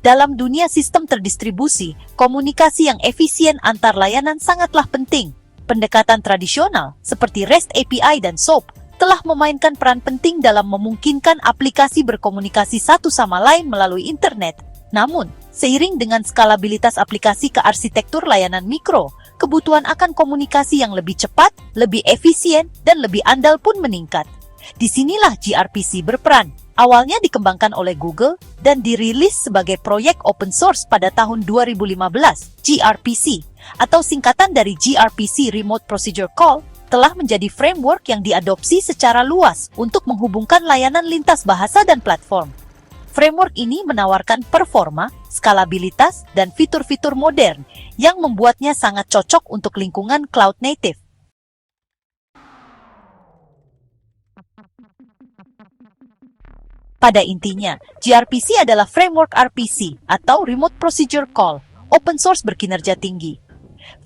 Dalam dunia sistem terdistribusi, komunikasi yang efisien antar layanan sangatlah penting. Pendekatan tradisional seperti REST API dan SOAP telah memainkan peran penting dalam memungkinkan aplikasi berkomunikasi satu sama lain melalui internet. Namun, seiring dengan skalabilitas aplikasi ke arsitektur layanan mikro, kebutuhan akan komunikasi yang lebih cepat, lebih efisien, dan lebih andal pun meningkat. Disinilah gRPC berperan. Awalnya dikembangkan oleh Google dan dirilis sebagai proyek open source pada tahun 2015, gRPC, atau singkatan dari gRPC Remote Procedure Call, telah menjadi framework yang diadopsi secara luas untuk menghubungkan layanan lintas bahasa dan platform. Framework ini menawarkan performa, skalabilitas, dan fitur-fitur modern yang membuatnya sangat cocok untuk lingkungan cloud native. Pada intinya, gRPC adalah framework RPC atau Remote Procedure Call, open source berkinerja tinggi.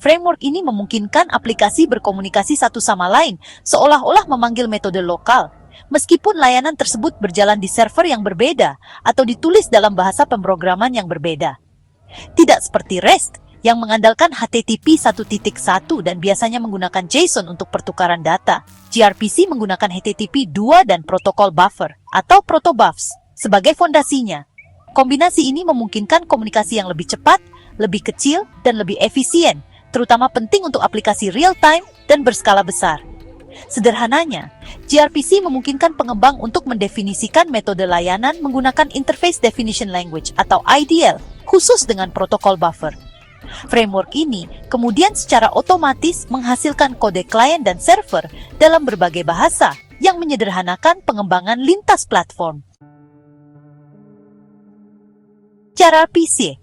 Framework ini memungkinkan aplikasi berkomunikasi satu sama lain seolah-olah memanggil metode lokal, meskipun layanan tersebut berjalan di server yang berbeda atau ditulis dalam bahasa pemrograman yang berbeda. Tidak seperti REST yang mengandalkan HTTP 1.1 dan biasanya menggunakan JSON untuk pertukaran data. gRPC menggunakan HTTP 2 dan protokol buffer atau protobufs sebagai fondasinya. Kombinasi ini memungkinkan komunikasi yang lebih cepat, lebih kecil, dan lebih efisien, terutama penting untuk aplikasi real-time dan berskala besar. Sederhananya, gRPC memungkinkan pengembang untuk mendefinisikan metode layanan menggunakan Interface Definition Language atau IDL, khusus dengan protokol buffer. Framework ini kemudian secara otomatis menghasilkan kode klien dan server dalam berbagai bahasa yang menyederhanakan pengembangan lintas platform. Cara PC.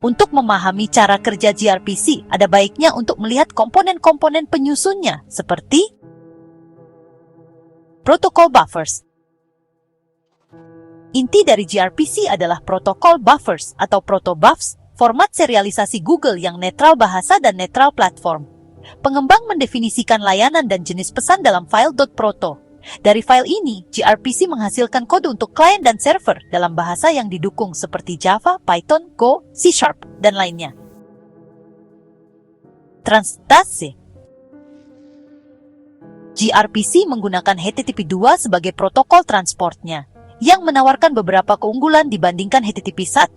Untuk memahami cara kerja gRPC, ada baiknya untuk melihat komponen-komponen penyusunnya, seperti protokol buffers. Inti dari gRPC adalah protokol buffers atau protobufs, format serialisasi Google yang netral bahasa dan netral platform. Pengembang mendefinisikan layanan dan jenis pesan dalam file .proto. Dari file ini, gRPC menghasilkan kode untuk klien dan server dalam bahasa yang didukung seperti Java, Python, Go, C#, dan lainnya. Translasi. gRPC menggunakan HTTP 2 sebagai protokol transportnya, yang menawarkan beberapa keunggulan dibandingkan HTTP 1.1,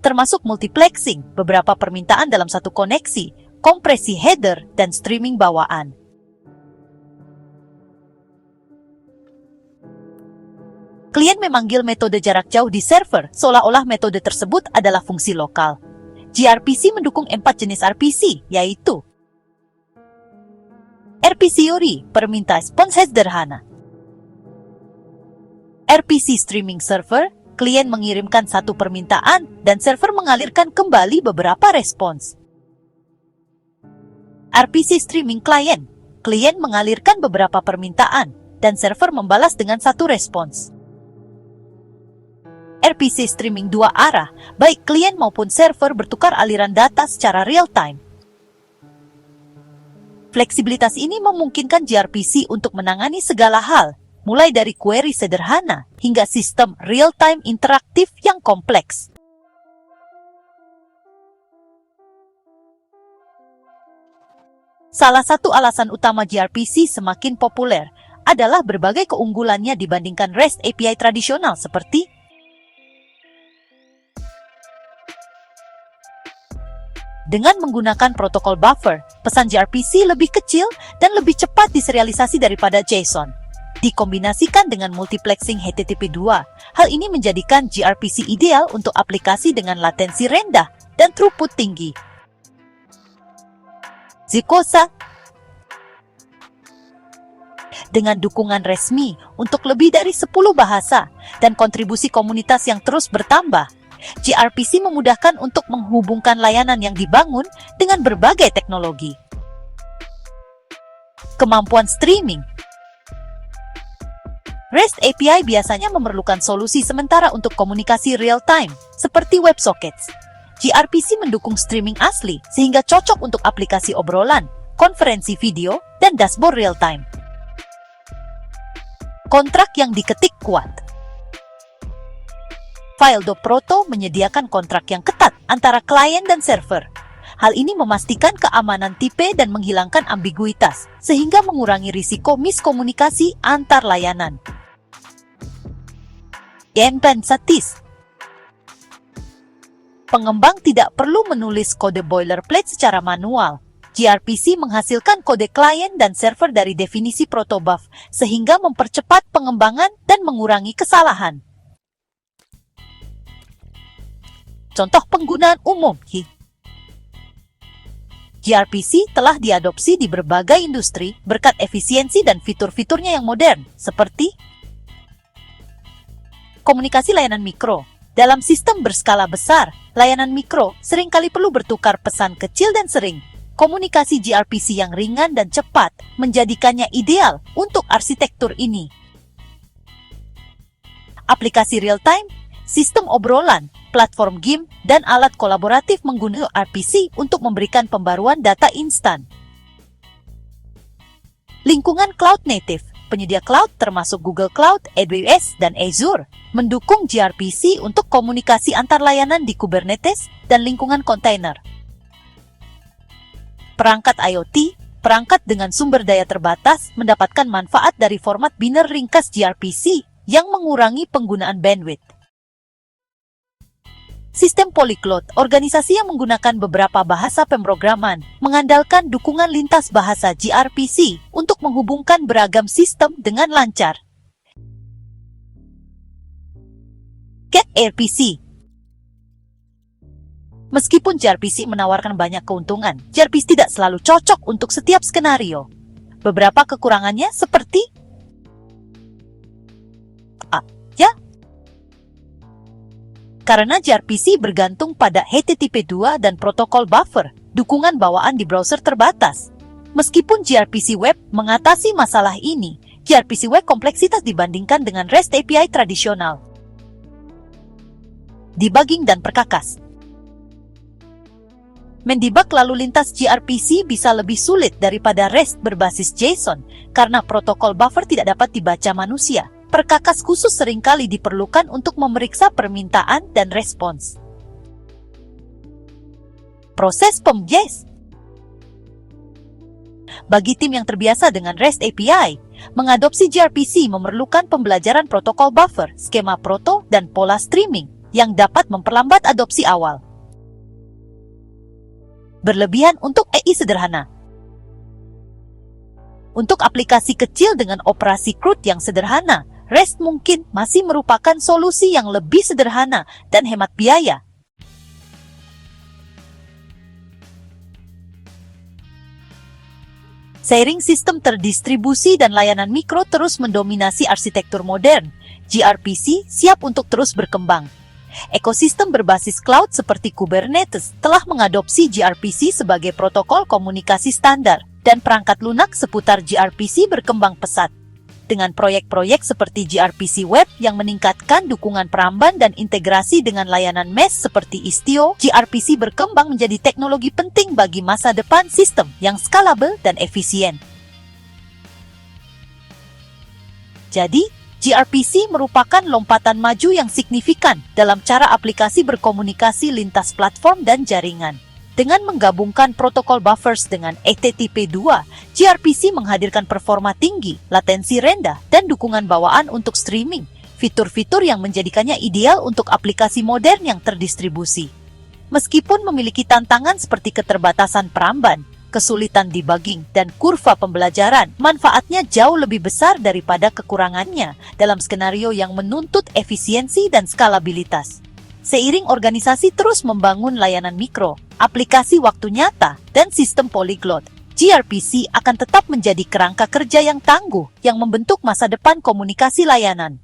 termasuk multiplexing, beberapa permintaan dalam satu koneksi, kompresi header, dan streaming bawaan. Klien memanggil metode jarak jauh di server, seolah-olah metode tersebut adalah fungsi lokal. gRPC mendukung 4 jenis RPC, yaitu RPC URI, permintaan respons sederhana. RPC Streaming Server, klien mengirimkan satu permintaan dan server mengalirkan kembali beberapa respons. RPC Streaming Client, klien mengalirkan beberapa permintaan dan server membalas dengan satu respons. RPC Streaming 2 arah, baik klien maupun server bertukar aliran data secara real-time. Fleksibilitas ini memungkinkan gRPC untuk menangani segala hal, mulai dari query sederhana hingga sistem real-time interaktif yang kompleks. Salah satu alasan utama gRPC semakin populer adalah berbagai keunggulannya dibandingkan REST API tradisional seperti dengan menggunakan protokol buffer, pesan gRPC lebih kecil dan lebih cepat diserialisasi daripada JSON. Dikombinasikan dengan multiplexing HTTP 2, hal ini menjadikan gRPC ideal untuk aplikasi dengan latensi rendah dan throughput tinggi. Zikosa. Dengan dukungan resmi untuk lebih dari 10 bahasa dan kontribusi komunitas yang terus bertambah, gRPC memudahkan untuk menghubungkan layanan yang dibangun dengan berbagai teknologi. Kemampuan streaming. REST API biasanya memerlukan solusi sementara untuk komunikasi real-time, seperti WebSockets. gRPC mendukung streaming asli, sehingga cocok untuk aplikasi obrolan, konferensi video, dan dashboard real-time. Kontrak yang diketik kuat. File.proto menyediakan kontrak yang ketat antara klien dan server. Hal ini memastikan keamanan tipe dan menghilangkan ambiguitas, sehingga mengurangi risiko miskomunikasi antar layanan. Satis. Pengembang tidak perlu menulis kode boilerplate secara manual. gRPC menghasilkan kode klien dan server dari definisi protobuf, sehingga mempercepat pengembangan dan mengurangi kesalahan. Contoh penggunaan umum, gRPC telah diadopsi di berbagai industri berkat efisiensi dan fitur-fiturnya yang modern, seperti komunikasi layanan mikro. Dalam sistem berskala besar, layanan mikro seringkali perlu bertukar pesan kecil dan sering. Komunikasi gRPC yang ringan dan cepat menjadikannya ideal untuk arsitektur ini. Aplikasi real-time, sistem obrolan, platform game, dan alat kolaboratif menggunakan RPC untuk memberikan pembaruan data instan. Lingkungan cloud native, penyedia cloud termasuk Google Cloud, AWS, dan Azure, mendukung gRPC untuk komunikasi antar layanan di Kubernetes dan lingkungan kontainer. Perangkat IoT, perangkat dengan sumber daya terbatas, mendapatkan manfaat dari format biner ringkas gRPC yang mengurangi penggunaan bandwidth. Sistem polyglot, organisasi yang menggunakan beberapa bahasa pemrograman, mengandalkan dukungan lintas bahasa gRPC untuk menghubungkan beragam sistem dengan lancar. gRPC. Meskipun gRPC menawarkan banyak keuntungan, gRPC tidak selalu cocok untuk setiap skenario. Beberapa kekurangannya seperti karena gRPC bergantung pada HTTP2 dan protokol buffer, dukungan bawaan di browser terbatas. Meskipun gRPC Web mengatasi masalah ini, gRPC Web kompleksitas dibandingkan dengan REST API tradisional. Debugging dan perkakas. Mendebug lalu lintas gRPC bisa lebih sulit daripada REST berbasis JSON karena protokol buffer tidak dapat dibaca manusia. Perkakas khusus seringkali diperlukan untuk memeriksa permintaan dan respons. Proses pemjazz. Bagi tim yang terbiasa dengan REST API, mengadopsi gRPC memerlukan pembelajaran protokol buffer, skema proto, dan pola streaming yang dapat memperlambat adopsi awal. Berlebihan untuk EI sederhana. Untuk aplikasi kecil dengan operasi CRUD yang sederhana, REST mungkin masih merupakan solusi yang lebih sederhana dan hemat biaya. Seiring sistem terdistribusi dan layanan mikro terus mendominasi arsitektur modern, gRPC siap untuk terus berkembang. Ekosistem berbasis cloud seperti Kubernetes telah mengadopsi gRPC sebagai protokol komunikasi standar, dan perangkat lunak seputar gRPC berkembang pesat. Dengan proyek-proyek seperti gRPC Web yang meningkatkan dukungan peramban dan integrasi dengan layanan mesh seperti Istio, gRPC berkembang menjadi teknologi penting bagi masa depan sistem yang skalabel dan efisien. Jadi, gRPC merupakan lompatan maju yang signifikan dalam cara aplikasi berkomunikasi lintas platform dan jaringan. Dengan menggabungkan protokol buffers dengan HTTP2, gRPC menghadirkan performa tinggi, latensi rendah, dan dukungan bawaan untuk streaming, fitur-fitur yang menjadikannya ideal untuk aplikasi modern yang terdistribusi. Meskipun memiliki tantangan seperti keterbatasan peramban, kesulitan debugging, dan kurva pembelajaran, manfaatnya jauh lebih besar daripada kekurangannya dalam skenario yang menuntut efisiensi dan skalabilitas. Seiring organisasi terus membangun layanan mikro, aplikasi waktu nyata, dan sistem polyglot, gRPC akan tetap menjadi kerangka kerja yang tangguh yang membentuk masa depan komunikasi layanan.